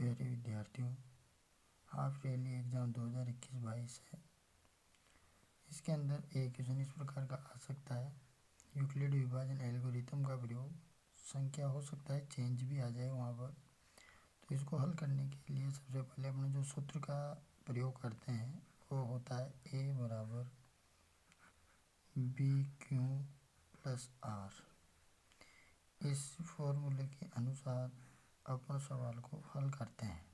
प्यारे विद्यार्थियों, half yearly exam 2021-22 है। इसके अंदर एक क्वेश्चन इस प्रकार का आ सकता है, यूक्लिड विभाजन एल्गोरिथम का प्रयोग, संख्या हो सकता है चेंज भी आ जाए वहाँ पर। तो इसको हल करने के लिए सबसे पहले अपने जो सूत्र का प्रयोग करते हैं वो होता है ए बराबर बी क्यू प्लस आर। इस फॉर्मूले के अनुसार अपन सवाल को हल करते हैं।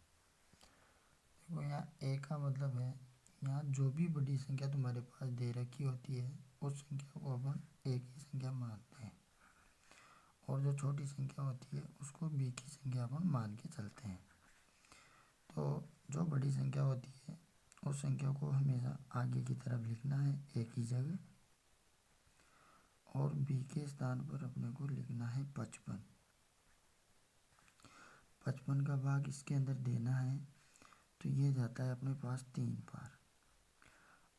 देखो यहाँ ए का मतलब है, यहाँ जो भी बड़ी संख्या तुम्हारे पास दे रखी होती है उस संख्या को अपन ए की संख्या मानते हैं, और जो छोटी संख्या होती है उसको बी की संख्या अपन मान के चलते हैं। तो जो बड़ी संख्या होती है उस संख्या को हमेशा आगे की तरफ लिखना है ए की जगह, और बी के स्थान पर अपने को लिखना है 55। 55 का भाग इसके अंदर देना है तो ये जाता है अपने पास 3 बार,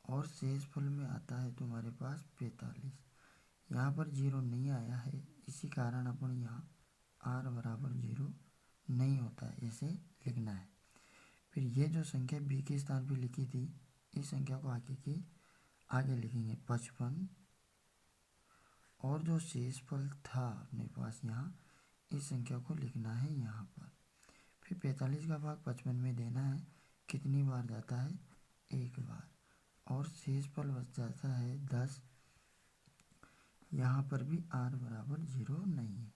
और शेष फल में आता है तुम्हारे पास 45। यहाँ पर 0 नहीं आया है, इसी कारण अपन यहाँ r बराबर 0 नहीं होता है, इसे लिखना है। फिर ये जो संख्या b के स्थान पर लिखी थी इस संख्या को आगे लिखेंगे 55, और जो शेष फल था अपने पास यहाँ इस संख्या को लिखना है यहाँ पर। फिर 45 का भाग 55 में देना है, कितनी बार जाता है, एक बार, और शेष फल बच जाता है 10। यहाँ पर भी r बराबर 0 नहीं है।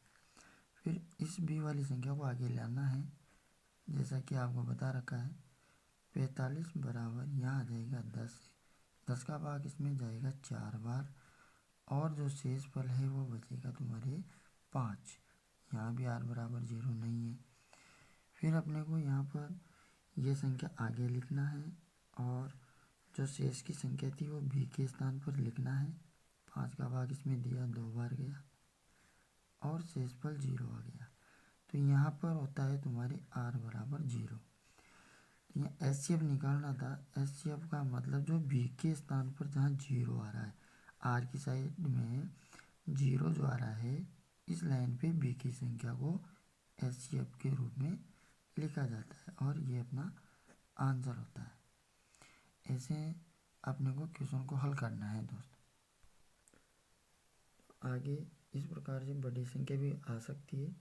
फिर इस b वाली संख्या को आगे लाना है, जैसा कि आपको बता रखा है। 45 बराबर यहाँ आ जाएगा 10, 10 का भाग इसमें जाएगा 4 बार, और जो शेष फल है वो बचेगा तुम्हारे 5। यहाँ भी r बराबर 0 नहीं है। फिर अपने को यहाँ पर ये संख्या आगे लिखना है, और जो शेष की संख्या थी वो b के स्थान पर लिखना है। 5 का भाग इसमें दिया 2 बार गया, और शेष फल 0 आ गया। तो यहाँ पर होता है तुम्हारे r बराबर 0। तो यहाँ HCF निकालना था। HCF का मतलब जो b के स्थान पर जहाँ 0 आ रहा है, r की साइड में 0 जो आ रहा है, इस लाइन पे b की संख्या को HCF के रूप में लिखा जाता है, और ये अपना आंसर होता है। ऐसे अपने को क्वेश्चन को हल करना है दोस्त। आगे इस प्रकार से बड़ी संख्या भी आ सकती है,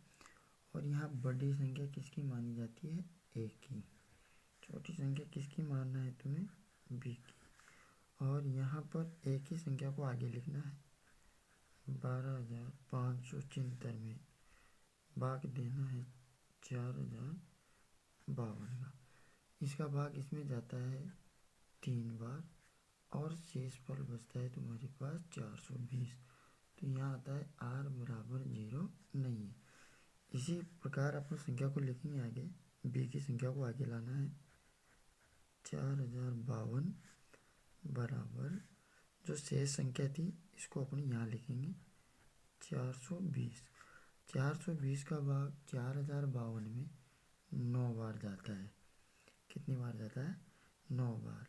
और यहाँ बड़ी संख्या किसकी मानी जाती है, ए की। छोटी संख्या किसकी मानना है तुम्हें, बी की। और यहाँ पर ए की संख्या को आगे लिखना है 12,573 में, भाग देना है 4,052 का। इसका भाग इसमें जाता है 3 बार, और शेष फल बचता है तुम्हारे पास 420। तो यहाँ आता है r बराबर 0 नहीं है। इसी प्रकार अपन संख्या को लिखेंगे आगे, b की संख्या को आगे लाना है 4052 बराबर जो शेष संख्या थी इसको अपन यहाँ लिखेंगे 420। 420 का भाग 4052 में 9 बार जाता है। कितनी बार जाता है, 9 बार।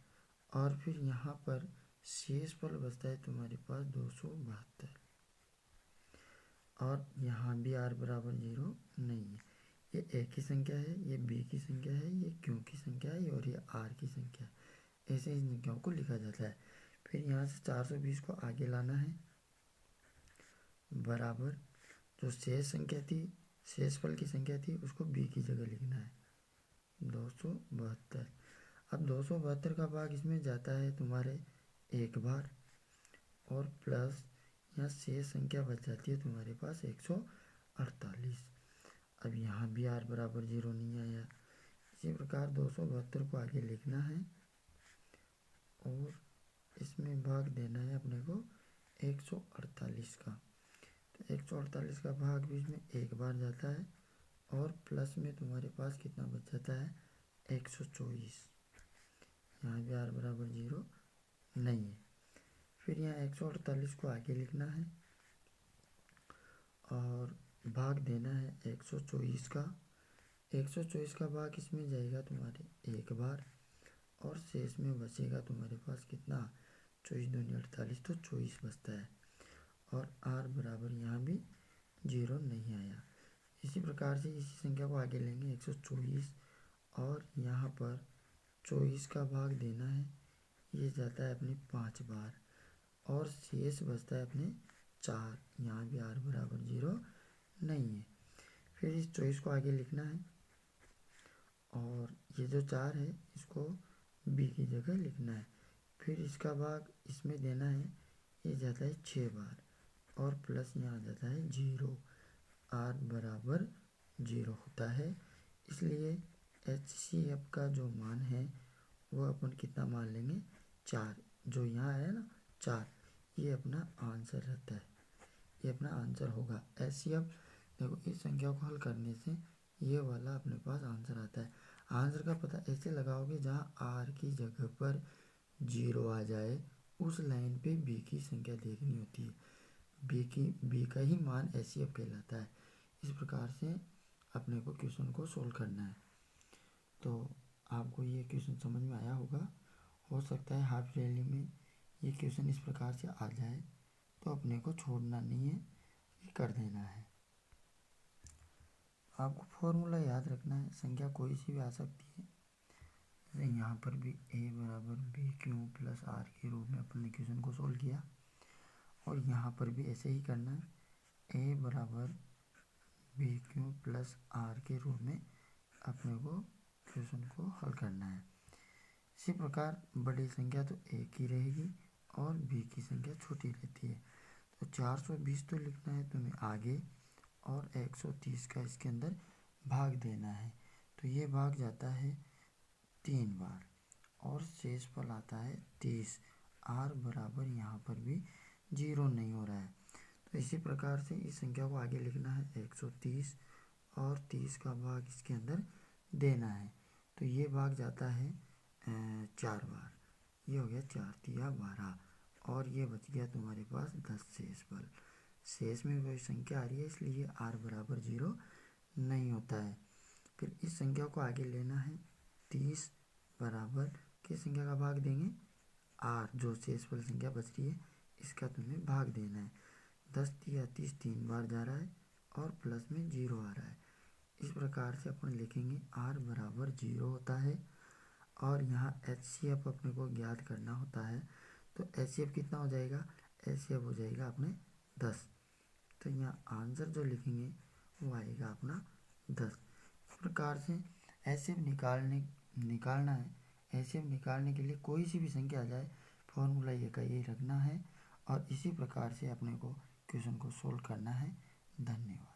और फिर यहाँ पर शेष फल बचता है तुम्हारे पास 272, और यहाँ भी r बराबर 0 नहीं है। ये a की संख्या है, ये b की संख्या है, ये q की संख्या है, और ये r की संख्या है। ऐसे इन संख्याओं को लिखा जाता है। फिर यहाँ से 420 को आगे लाना है, बराबर जो शेष संख्या थी, शेष फल की संख्या थी, उसको b की जगह लिखना है 272। अब 272 का भाग इसमें जाता है तुम्हारे एक बार, और प्लस यहाँ शेष संख्या बच जाती है तुम्हारे पास 148। अब यहाँ भी r बराबर 0 नहीं आया। इसी प्रकार 272 को आगे लिखना है, और इसमें भाग देना है अपने को 148 का। तो 148 का भाग भी इसमें एक बार जाता है, और प्लस में तुम्हारे पास कितना बच जाता है, 124। यहाँ भी r बराबर 0 नहीं है। फिर यहाँ 148 को आगे लिखना है, और भाग देना है 124 का। 124 का भाग इसमें जाएगा तुम्हारे एक बार, और शेष में बचेगा तुम्हारे पास कितना, 24 दूनी 48, तो 24 बचता है। और r बराबर यहाँ भी 0 नहीं आया। इसी प्रकार से इसी संख्या को आगे लेंगे 124, और यहाँ पर 24 का भाग देना है, ये जाता है अपने 5 बार और शेष बचता है अपने 4। यहाँ भी r बराबर 0 नहीं है। फिर इस 24 को आगे लिखना है और ये जो 4 है इसको b की जगह लिखना है। फिर इसका भाग इसमें देना है, ये जाता है 6 बार और प्लस यहाँ जाता है 0। r बराबर 0 होता है, इसलिए HCF का जो मान है वो अपन कितना मान लेंगे 4। जो यहाँ है ना 4, ये अपना आंसर रहता है, ये अपना आंसर होगा। HCF देखो इस संख्या को हल करने से ये वाला अपने पास आंसर आता है। आंसर का पता ऐसे लगाओगे जहाँ r की जगह पर 0 आ जाए, उस लाइन पे b की संख्या देखनी होती है। b का ही मान HCF कहलाता है। इस प्रकार से अपने को क्वेश्चन को सोल्व करना है। तो आपको ये क्वेश्चन समझ में आया होगा। हो सकता है हाफ ईयरली में ये क्वेश्चन इस प्रकार से आ जाए, तो अपने को छोड़ना नहीं है, ये कर देना है। आपको फॉर्मूला याद रखना है, संख्या कोई सी भी आ सकती है। जैसे यहाँ पर भी a बराबर बी क्यू प्लस आर के रूप में अपने क्वेश्चन को सोल्व किया और यहाँ पर भी ऐसे ही करना है, a बराबर बी क्यू प्लस आर के रूप में अपने को क्वेश्चन को हल करना है। इसी प्रकार बड़ी संख्या तो एक ही रहेगी और b की संख्या छोटी रहती है। तो 420 तो लिखना है तुम्हें आगे और 130 का इसके अंदर भाग देना है। तो ये भाग जाता है 3 बार और शेषफल आता है 30। r बराबर यहाँ पर भी 0 नहीं हो रहा है। तो इसी प्रकार से इस संख्या को आगे लिखना है 130 और 30 का भाग इसके अंदर देना है। तो ये भाग जाता है 4 बार, ये हो गया 4 तिया 12 और ये बच गया तुम्हारे पास 10 शेषफल। शेष में वही संख्या आ रही है, इसलिए r बराबर 0 नहीं होता है। फिर इस संख्या को आगे लेना है, 30 बराबर किस संख्या का भाग देंगे r, जो शेषफल संख्या बच रही है इसका तुम्हें भाग देना है। 10 तिया 30 3 बार जा रहा है और प्लस में 0 आ रहा है। इस प्रकार से अपन लिखेंगे r बराबर 0 होता है और यहाँ HCF अपने को ज्ञात करना होता है। तो HCF कितना हो जाएगा, HCF हो जाएगा अपने 10। तो यहाँ आंसर जो लिखेंगे वो आएगा अपना 10। इस प्रकार से HCF निकालना है। HCF निकालने के लिए कोई सी भी संख्या आ जाए, फॉर्मूला ये का ये रखना है और इसी प्रकार से अपने को क्वेश्चन को सोल्व करना है। धन्यवाद।